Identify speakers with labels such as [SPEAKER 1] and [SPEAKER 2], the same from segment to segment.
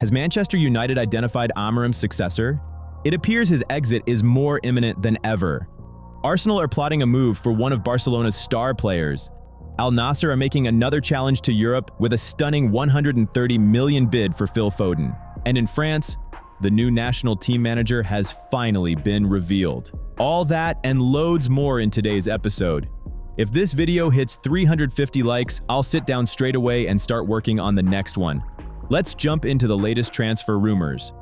[SPEAKER 1] Has Manchester United identified AMORIM'S successor? It appears his exit is more imminent than ever. Arsenal are plotting a move for one of Barcelona's star players. Al-Nassr are making another challenge to Europe with a stunning 130 million bid for Phil Foden. And in France, the new national team manager has finally been revealed. All that and loads more in today's episode. If this video hits 350 likes, I'll sit down straight away and start working on the next one. Let's jump into the latest transfer rumors.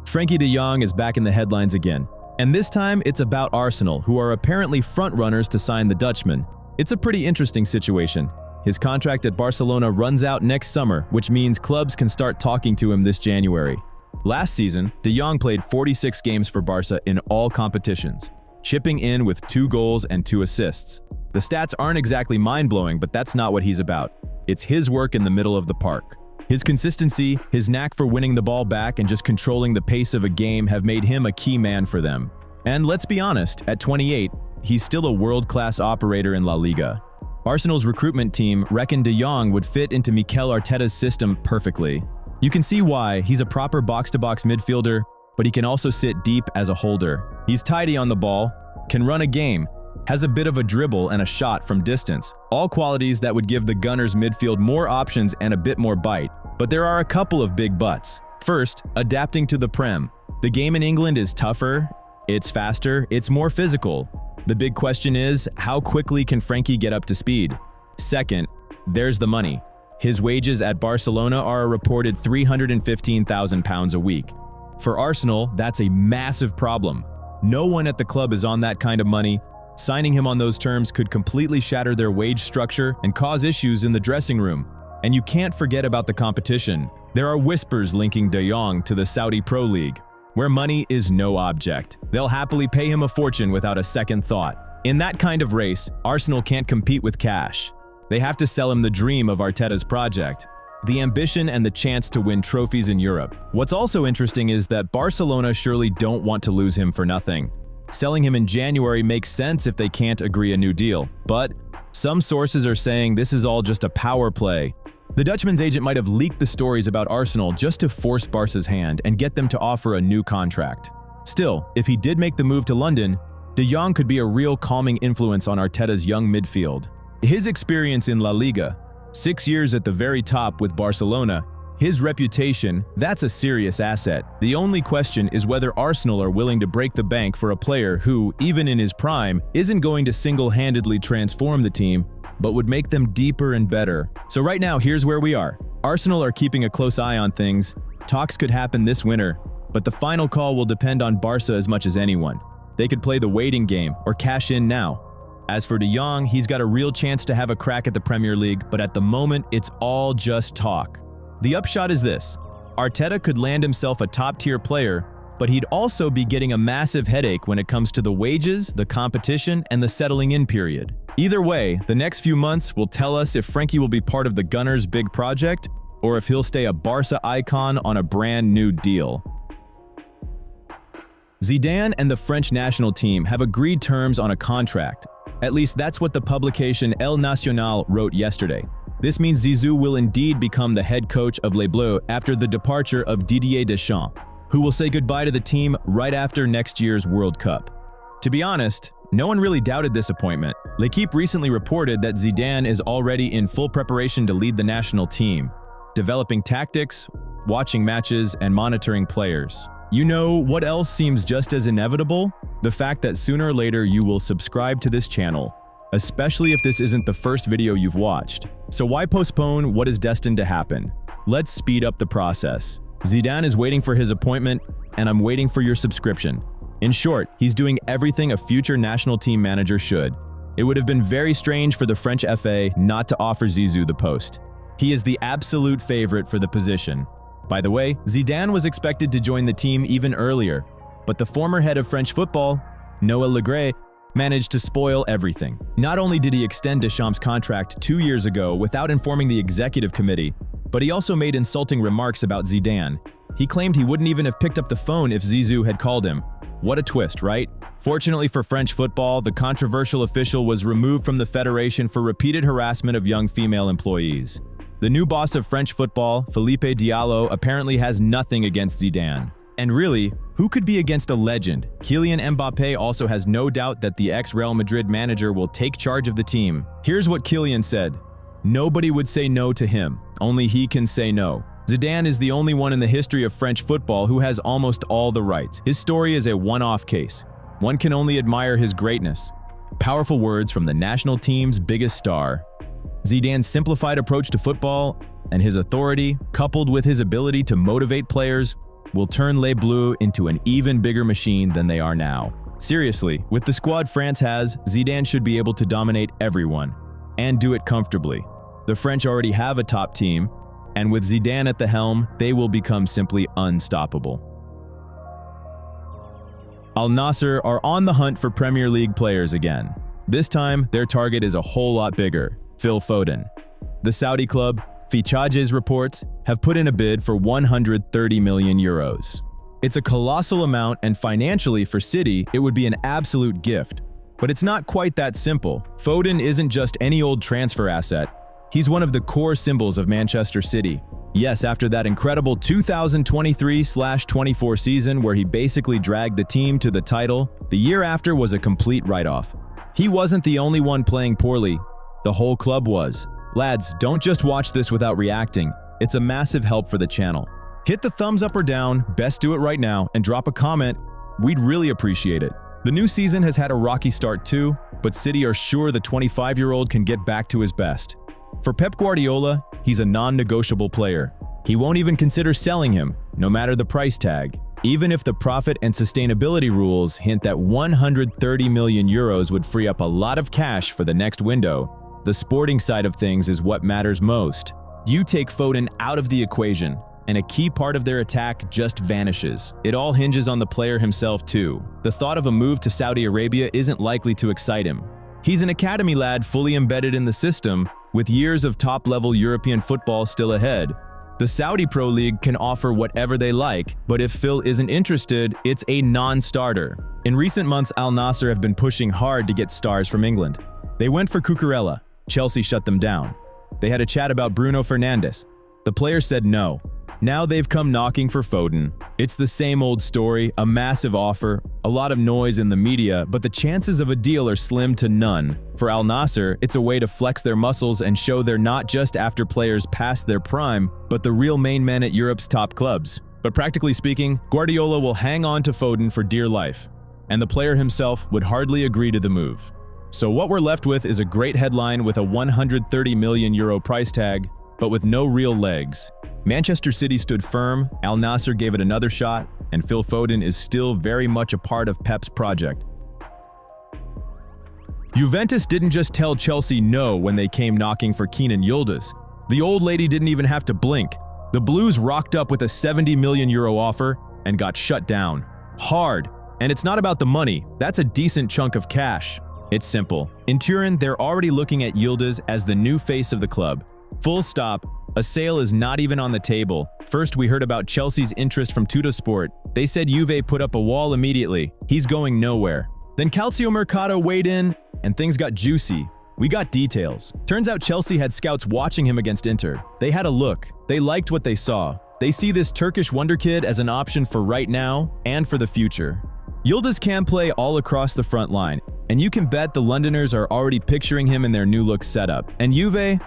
[SPEAKER 1] Frenkie de Jong is back in the headlines again. And this time, it's about Arsenal, who are apparently front-runners to sign the Dutchman. It's a pretty interesting situation. His contract at Barcelona runs out next summer, which means clubs can start talking to him this January. Last season, de Jong played 46 games for Barça in all competitions, chipping in with 2 goals and 2 assists. The stats aren't exactly mind-blowing, but that's not what he's about. It's his work in the middle of the park. His consistency, his knack for winning the ball back and just controlling the pace of a game have made him a key man for them. And let's be honest, at 28, he's still a world-class operator in La Liga. Arsenal's recruitment team reckoned de Jong would fit into Mikel Arteta's system perfectly. You can see why. He's a proper box-to-box midfielder, but he can also sit deep as a holder. He's tidy on the ball, can run a game, has a bit of a dribble and a shot from distance, all qualities that would give the Gunners midfield more options and a bit more bite. But there are a couple of big buts. First, adapting to the Prem. The game in England is tougher, it's faster, it's more physical. The big question is, how quickly can Frenkie get up to speed? Second, there's the money. His wages at Barcelona are a reported £315,000 a week. For Arsenal, that's a massive problem. No one at the club is on that kind of money. Signing him on those terms could completely shatter their wage structure and cause issues in the dressing room. And you can't forget about the competition. There are whispers linking de Jong to the Saudi Pro League, where money is no object. They'll happily pay him a fortune without a second thought. In that kind of race, Arsenal can't compete with cash. They have to sell him the dream of Arteta's project, the ambition and the chance to win trophies in Europe. What's also interesting is that Barcelona surely don't want to lose him for nothing. Selling him in January makes sense if they can't agree a new deal, but some sources are saying this is all just a power play. The Dutchman's agent might have leaked the stories about Arsenal just to force Barca's hand and get them to offer a new contract. Still, if he did make the move to London, de Jong could be a real calming influence on Arteta's young midfield. His experience in La Liga, 6 years at the very top with Barcelona, his reputation, that's a serious asset. The only question is whether Arsenal are willing to break the bank for a player who, even in his prime, isn't going to single-handedly transform the team, but would make them deeper and better. So right now, here's where we are. Arsenal are keeping a close eye on things. Talks could happen this winter, but the final call will depend on Barca as much as anyone. They could play the waiting game or cash in now. As for de Jong, he's got a real chance to have a crack at the Premier League, but at the moment, it's all just talk. The upshot is this: Arteta could land himself a top-tier player, but he'd also be getting a massive headache when it comes to the wages, the competition, and the settling-in period. Either way, the next few months will tell us if Frenkie will be part of the Gunners' big project or if he'll stay a Barca icon on a brand new deal. Zidane and the French national team have agreed terms on a contract. At least that's what the publication El Nacional wrote yesterday. This means Zizou will indeed become the head coach of Les Bleus after the departure of Didier Deschamps, who will say goodbye to the team right after next year's World Cup. To be honest, no one really doubted this appointment. L'Équipe recently reported that Zidane is already in full preparation to lead the national team, developing tactics, watching matches, and monitoring players. You know what else seems just as inevitable? The fact that sooner or later you will subscribe to this channel, especially if this isn't the first video you've watched. So why postpone what is destined to happen? Let's speed up the process. Zidane is waiting for his appointment, and I'm waiting for your subscription. In short, he's doing everything a future national team manager should. It would have been very strange for the French FA not to offer Zizou the post. He is the absolute favorite for the position. By the way, Zidane was expected to join the team even earlier, but the former head of French football, Noël Le Graët, managed to spoil everything. Not only did he extend Deschamps' contract 2 years ago without informing the executive committee, but he also made insulting remarks about Zidane. He claimed he wouldn't even have picked up the phone if Zizou had called him. What a twist, right? Fortunately for French football, the controversial official was removed from the federation for repeated harassment of young female employees. The new boss of French football, Philippe Diallo, apparently has nothing against Zidane. And really, who could be against a legend? Kylian Mbappé also has no doubt that the ex-Real Madrid manager will take charge of the team. Here's what Kylian said. Nobody would say no to him. Only he can say no. Zidane is the only one in the history of French football who has almost all the rights. His story is a one-off case. One can only admire his greatness. Powerful words from the national team's biggest star. Zidane's simplified approach to football and his authority, coupled with his ability to motivate players, will turn Les Bleus into an even bigger machine than they are now. Seriously, with the squad France has, Zidane should be able to dominate everyone, and do it comfortably. The French already have a top team, and with Zidane at the helm, they will become simply unstoppable. Al-Nassr are on the hunt for Premier League players again. This time, their target is a whole lot bigger, Phil Foden. The Saudi club, Fichajes reports, have put in a bid for 130 million euros. It's a colossal amount, and financially for City, it would be an absolute gift. But it's not quite that simple. Foden isn't just any old transfer asset. He's one of the core symbols of Manchester City. Yes, after that incredible 2023/24 season where he basically dragged the team to the title, the year after was a complete write-off. He wasn't the only one playing poorly. The whole club was. Lads, don't just watch this without reacting. It's a massive help for the channel. Hit the thumbs up or down, best do it right now, and drop a comment. We'd really appreciate it. The new season has had a rocky start too, but City are sure the 25-year-old can get back to his best. For Pep Guardiola, he's a non-negotiable player. He won't even consider selling him, no matter the price tag. Even if the profit and sustainability rules hint that 130 million euros would free up a lot of cash for the next window, the sporting side of things is what matters most. You take Foden out of the equation, and a key part of their attack just vanishes. It all hinges on the player himself too. The thought of a move to Saudi Arabia isn't likely to excite him. He's an academy lad fully embedded in the system, with years of top-level European football still ahead. The Saudi Pro League can offer whatever they like, but if Phil isn't interested, it's a non-starter. In recent months, Al-Nassr have been pushing hard to get stars from England. They went for Cucurella. Chelsea shut them down. They had a chat about Bruno Fernandes. The player said no. Now they've come knocking for Foden. It's the same old story, a massive offer, a lot of noise in the media, but the chances of a deal are slim to none. For Al-Nassr, it's a way to flex their muscles and show they're not just after players past their prime, but the real main men at Europe's top clubs. But practically speaking, Guardiola will hang on to Foden for dear life, and the player himself would hardly agree to the move. So what we're left with is a great headline with a 130 million euro price tag, but with no real legs. Manchester City stood firm, Al-Nassr gave it another shot, and Phil Foden is still very much a part of Pep's project. Juventus didn't just tell Chelsea no when they came knocking for Kenan Yıldız. The old lady didn't even have to blink. The Blues rocked up with a 70 million euro offer and got shut down. Hard. And it's not about the money, that's a decent chunk of cash. It's simple. In Turin, they're already looking at Yıldız as the new face of the club. Full stop. A sale is not even on the table. First, we heard about Chelsea's interest from Tuttosport. They said Juve put up a wall immediately. He's going nowhere. Then Calcio Mercato weighed in, and things got juicy. We got details. Turns out Chelsea had scouts watching him against Inter. They had a look. They liked what they saw. They see this Turkish wonder kid as an option for right now and for the future. Yıldız can play all across the front line, and you can bet the Londoners are already picturing him in their new look setup. And Juve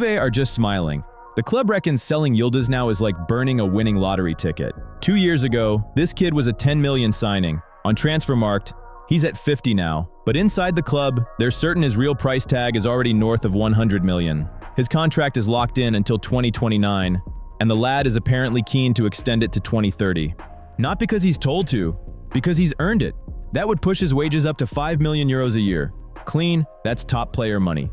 [SPEAKER 1] are just smiling. The club reckons selling Yıldız now is like burning a winning lottery ticket. 2 years ago, this kid was a 10 million signing. On Transfermarkt, he's at 50 now. But inside the club, they're certain his real price tag is already north of 100 million. His contract is locked in until 2029, and the lad is apparently keen to extend it to 2030. Not because he's told to, because he's earned it. That would push his wages up to 5 million euros a year. Clean, that's top player money.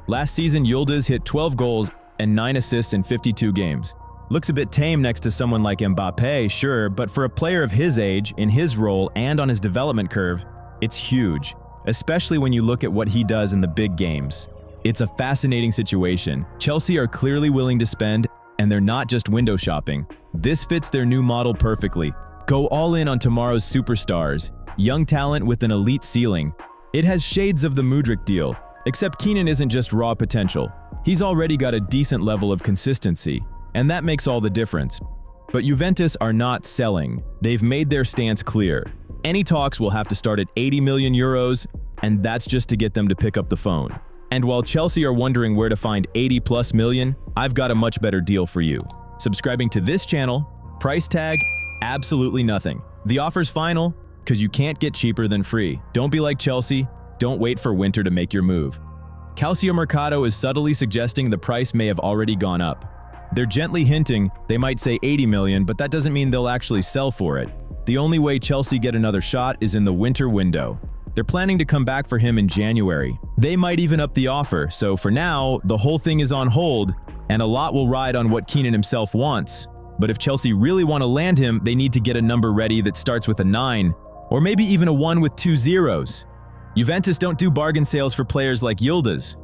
[SPEAKER 1] Last season, Yıldız hit 12 goals and 9 assists in 52 games. Looks a bit tame next to someone like Mbappé, sure, but for a player of his age, in his role, and on his development curve, it's huge, especially when you look at what he does in the big games. It's a fascinating situation. Chelsea are clearly willing to spend, and they're not just window shopping. This fits their new model perfectly. Go all in on tomorrow's superstars. Young talent with an elite ceiling. It has shades of the Mudryk deal. Except Keenan isn't just raw potential. He's already got a decent level of consistency, and that makes all the difference. But Juventus are not selling. They've made their stance clear. Any talks will have to start at 80 million euros, and that's just to get them to pick up the phone. And while Chelsea are wondering where to find 80+ million, I've got a much better deal for you. Subscribing to this channel, price tag, absolutely nothing. The offer's final, because you can't get cheaper than free. Don't be like Chelsea, don't wait for winter to make your move. Calciomercato is subtly suggesting the price may have already gone up. They're gently hinting they might say 80 million, but that doesn't mean they'll actually sell for it. The only way Chelsea get another shot is in the winter window. They're planning to come back for him in January. They might even up the offer, so for now, the whole thing is on hold, and a lot will ride on what Keenan himself wants. But if Chelsea really want to land him, they need to get a number ready that starts with a 9, or maybe even a 1 with 2 zeros. Juventus don't do bargain sales for players like Yildiz.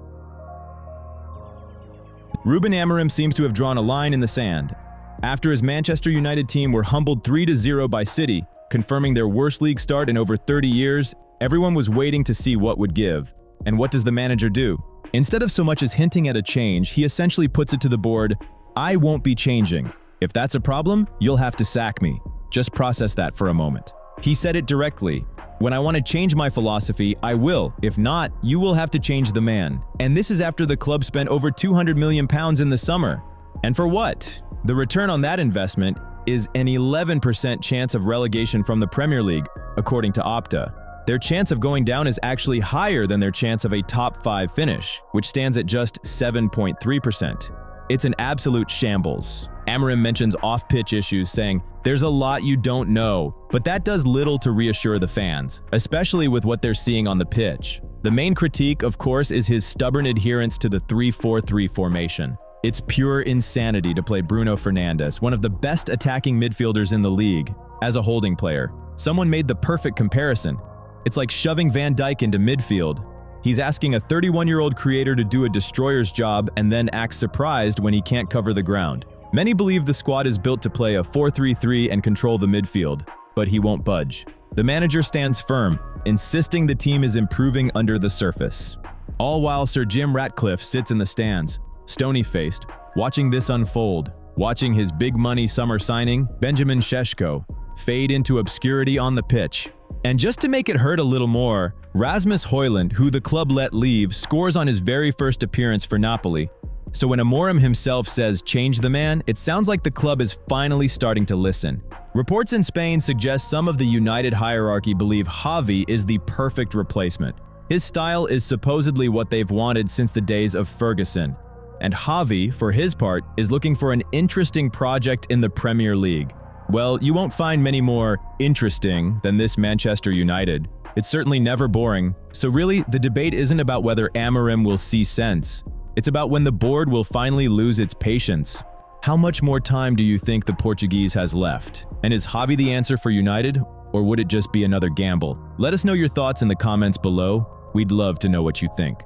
[SPEAKER 1] Ruben Amorim seems to have drawn a line in the sand. After his Manchester United team were humbled 3-0 by City, confirming their worst league start in over 30 years, everyone was waiting to see what would give. And what does the manager do? Instead of so much as hinting at a change, he essentially puts it to the board, "I won't be changing. If that's a problem, you'll have to sack me. Just process that for a moment." He said it directly. "When I want to change my philosophy, I will. If not, you will have to change the man." And this is after the club spent over £200 million in the summer. And for what? The return on that investment is an 11% chance of relegation from the Premier League, according to Opta. Their chance of going down is actually higher than their chance of a top 5 finish, which stands at just 7.3%. It's an absolute shambles. Amorim mentions off-pitch issues, saying, "There's a lot you don't know," but that does little to reassure the fans, especially with what they're seeing on the pitch. The main critique, of course, is his stubborn adherence to the 3-4-3 formation. It's pure insanity to play Bruno Fernandes, one of the best attacking midfielders in the league, as a holding player. Someone made the perfect comparison. It's like shoving Van Dijk into midfield. He's asking a 31-year-old creator to do a destroyer's job and then acts surprised when he can't cover the ground. Many believe the squad is built to play a 4-3-3 and control the midfield, but he won't budge. The manager stands firm, insisting the team is improving under the surface. All while Sir Jim Ratcliffe sits in the stands, stony-faced, watching this unfold, watching his big-money summer signing, Benjamin Šeško, fade into obscurity on the pitch. And just to make it hurt a little more, Rasmus Højlund, who the club let leave, scores on his very first appearance for Napoli. So when Amorim himself says change the man, it sounds like the club is finally starting to listen. Reports in Spain suggest some of the United hierarchy believe Javi is the perfect replacement. His style is supposedly what they've wanted since the days of Ferguson. And Javi, for his part, is looking for an interesting project in the Premier League. Well, you won't find many more interesting than this Manchester United. It's certainly never boring. So really, the debate isn't about whether Amorim will see sense. It's about when the board will finally lose its patience. How much more time do you think the Portuguese has left? And is Javi the answer for United, or would it just be another gamble? Let us know your thoughts in the comments below. We'd love to know what you think.